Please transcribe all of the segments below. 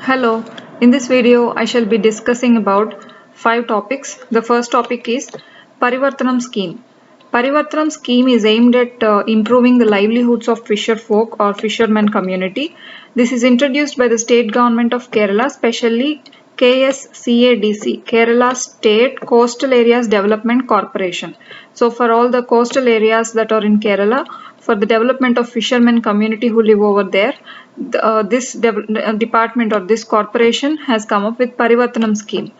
Hello, in this video I shall be discussing about 5 topics. The first topic is Parivartanam scheme. Parivartanam scheme is aimed at improving the livelihoods of fisher folk or fishermen community. This is introduced by the state government of Kerala, especially KSCADC, Kerala State Coastal Areas Development Corporation. So for all the coastal areas that are in Kerala, for the development of fishermen community who live over there, this department or this corporation has come up with Parivartanam scheme.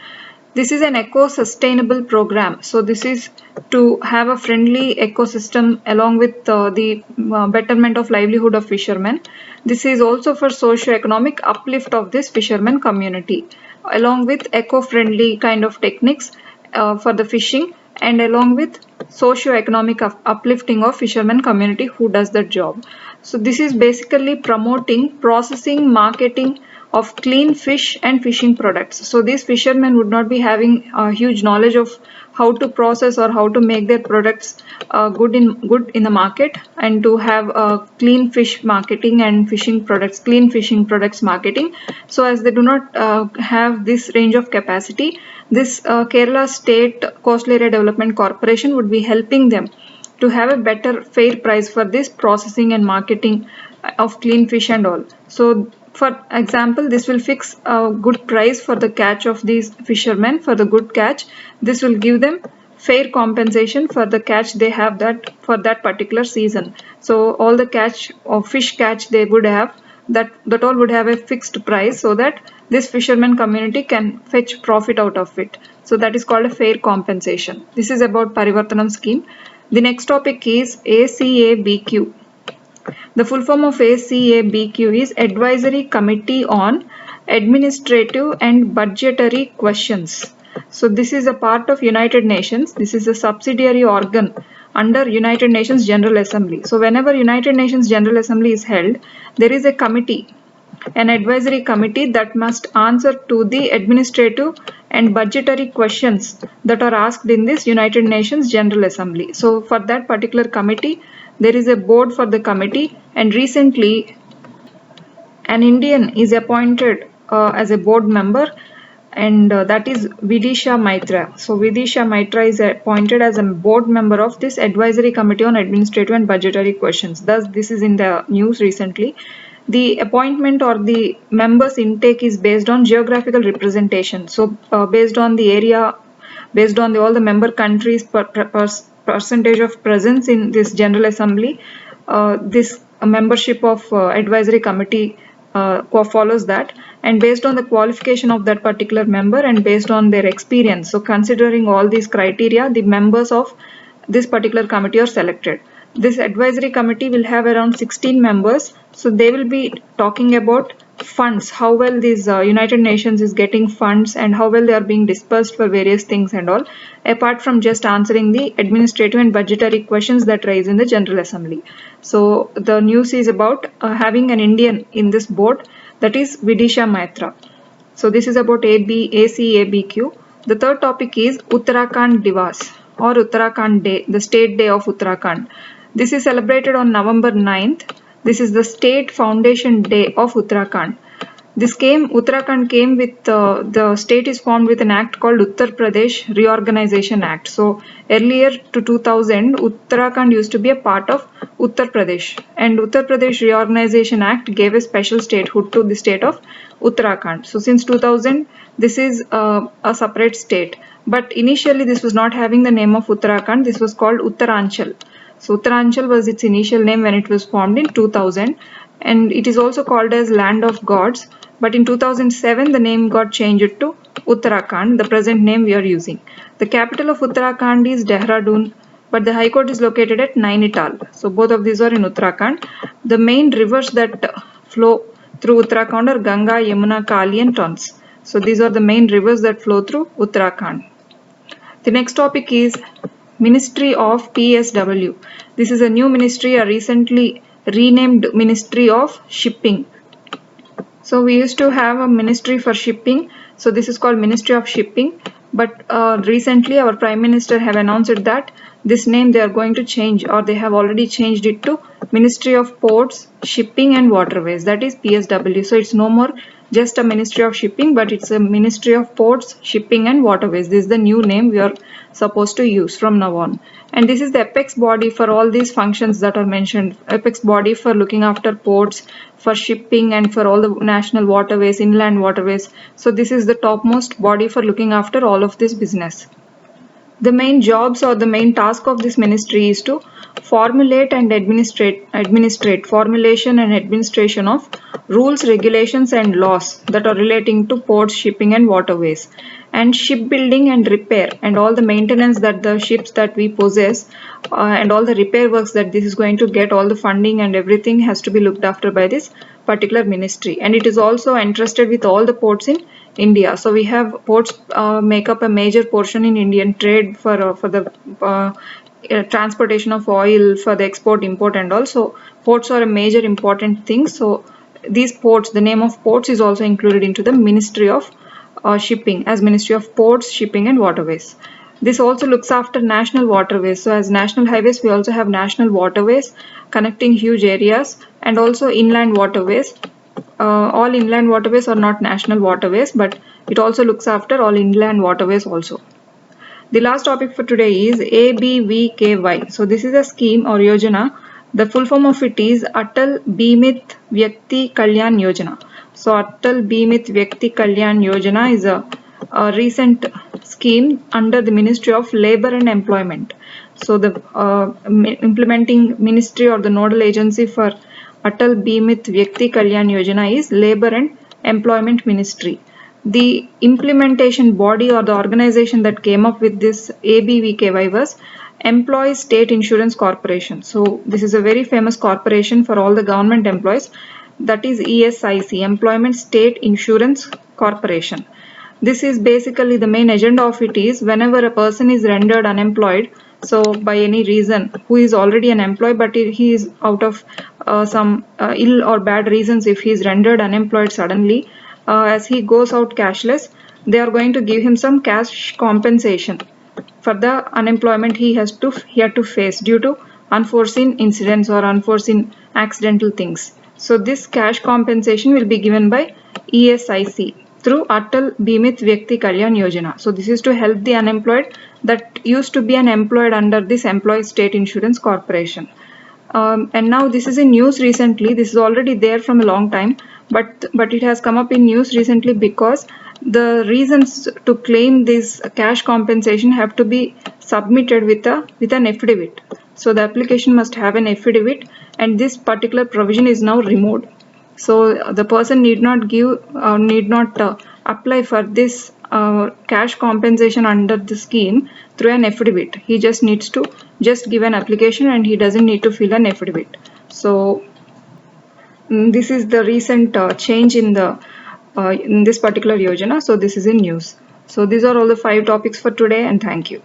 This is an eco-sustainable program. So this is to have a friendly ecosystem along with the betterment of livelihood of fishermen. This is also for socio-economic uplift of this fishermen community, along with eco-friendly kind of techniques for the fishing, and along with socio-economic uplifting of fishermen community who does that job. So this is basically promoting processing, marketing of clean fish and fishing products. So these fishermen would not be having a huge knowledge of how to process or how to make their products good in the market, and to have clean fish marketing and clean fishing products marketing. So as they do not have this range of capacity, this Kerala State Coastal Area Development Corporation would be helping them to have a better fair price for this processing and marketing of clean fish and all. So for example, this will fix a good price for the catch of these fishermen. For the good catch, this will give them fair compensation for the catch they have that for that particular season. So all the catch or fish catch they would have, that all would have a fixed price, so that this fisherman community can fetch profit out of it. So that is called a fair compensation. This is about Parivartanam scheme. The next topic is ACABQ. The full form of ACABQ is Advisory Committee on Administrative and Budgetary Questions. So this is a part of United Nations. This is a subsidiary organ under United Nations General Assembly. So whenever United Nations General Assembly is held, there is a committee, an advisory committee that must answer to the administrative and budgetary questions that are asked in this United Nations General Assembly. So for that particular committee, there is a board for the committee, and recently an Indian is appointed as a board member, and that is Vidisha Maitra. So Vidisha Maitra is appointed as a board member of this Advisory Committee on Administrative and Budgetary Questions. Thus, this is in the news recently. The appointment or the members intake is based on geographical representation. So based on the area, based on all the member countries percentage of presence in this General Assembly, this membership of advisory committee follows that, and based on the qualification of that particular member and based on their experience. So considering all these criteria, the members of this particular committee are selected. This advisory committee will have around 16 members. So they will be talking about funds, how well this United Nations is getting funds and how well they are being dispersed for various things and all, apart from just answering the administrative and budgetary questions that rise in the General Assembly. So the news is about having an Indian in this board, that is Vidisha Maitra. So this is about ACABQ. The third topic is Uttarakhand Divas or Uttarakhand Day, the state day of Uttarakhand. This is celebrated on November 9th. This is the state foundation day of Uttarakhand. Uttarakhand came with, the state is formed with an act called Uttar Pradesh Reorganization Act. So earlier to 2000, Uttarakhand used to be a part of Uttar Pradesh, and Uttar Pradesh Reorganization Act gave a special statehood to the state of Uttarakhand. So since 2000, this is a separate state. But initially this was not having the name of Uttarakhand. This was called Uttaranchal. So Uttaranchal was its initial name when it was formed in 2000, and it is also called as Land of Gods. But in 2007, the name got changed to Uttarakhand, the present name we are using. The capital of Uttarakhand is Dehradun, but the High Court is located at Nainital. So both of these are in Uttarakhand. The main rivers that flow through Uttarakhand are Ganga, Yamuna, Kali and Tons. So these are the main rivers that flow through Uttarakhand. The next topic is Ministry of PSW. This is a new ministry, a recently renamed Ministry of Shipping. So we used to have a ministry for shipping. So this is called Ministry of Shipping. But recently our Prime Minister have announced that this name they are going to change, or they have already changed it to Ministry of Ports, Shipping and Waterways, that is PSW. So it's no more just a Ministry of Shipping, but it's a Ministry of Ports, Shipping and Waterways. This is the new name we are supposed to use from now on. And this is the apex body for all these functions that are mentioned. Apex body for looking after ports, for shipping, and for all the national waterways, inland waterways. So this is the topmost body for looking after all of this business. The main jobs or the main task of this ministry is to formulate and administrate formulation and administration of rules, regulations and laws that are relating to ports, shipping and waterways, and shipbuilding and repair, and all the maintenance that the ships that we possess, and all the repair works that this is going to get, all the funding and everything has to be looked after by this particular ministry. And it is also entrusted with all the ports in India. So we have ports make up a major portion in Indian trade for the transportation of oil, for the export, import, and also ports are a major important thing. So these ports, the name of ports is also included into the Ministry of Shipping as Ministry of Ports, Shipping, and Waterways. This also looks after national waterways. So as national highways, we also have national waterways connecting huge areas, and also inland waterways. All inland waterways are not national waterways, but it also looks after all inland waterways also. The last topic for today is ABVKY. So this is a scheme or Yojana. The full form of it is Atal Bimit Vyakti Kalyan Yojana. So Atal Bimit Vyakti Kalyan Yojana is a recent scheme under the Ministry of Labour and Employment. So the implementing ministry or the nodal agency for Atal Bimit Vyakti Kalyan Yojana is Labour and Employment Ministry. The implementation body or the organization that came up with this ABVKY was Employees State Insurance Corporation. So this is a very famous corporation for all the government employees, that is ESIC, Employment State Insurance Corporation. This is basically the main agenda of it is whenever a person is rendered unemployed, so by any reason, who is already an employee but he is out of some ill or bad reasons, if he is rendered unemployed suddenly, as he goes out cashless, they are going to give him some cash compensation for the unemployment he had to face due to unforeseen incidents or unforeseen accidental things. So this cash compensation will be given by ESIC through Atal Bimit Vyakti Kalyan Yojana. So this is to help the unemployed that used to be unemployed under this Employees State Insurance Corporation. And now this is in news recently. This is already there from a long time, but it has come up in news recently because the reasons to claim this cash compensation have to be submitted with an affidavit. So the application must have an affidavit, and this particular provision is now removed. So the person need not apply for this cash compensation under the scheme through an affidavit. He just needs to give an application, and he doesn't need to fill an affidavit. So this is the recent change in this particular Yojana. So this is in news. So these are all the 5 topics for today, and thank you.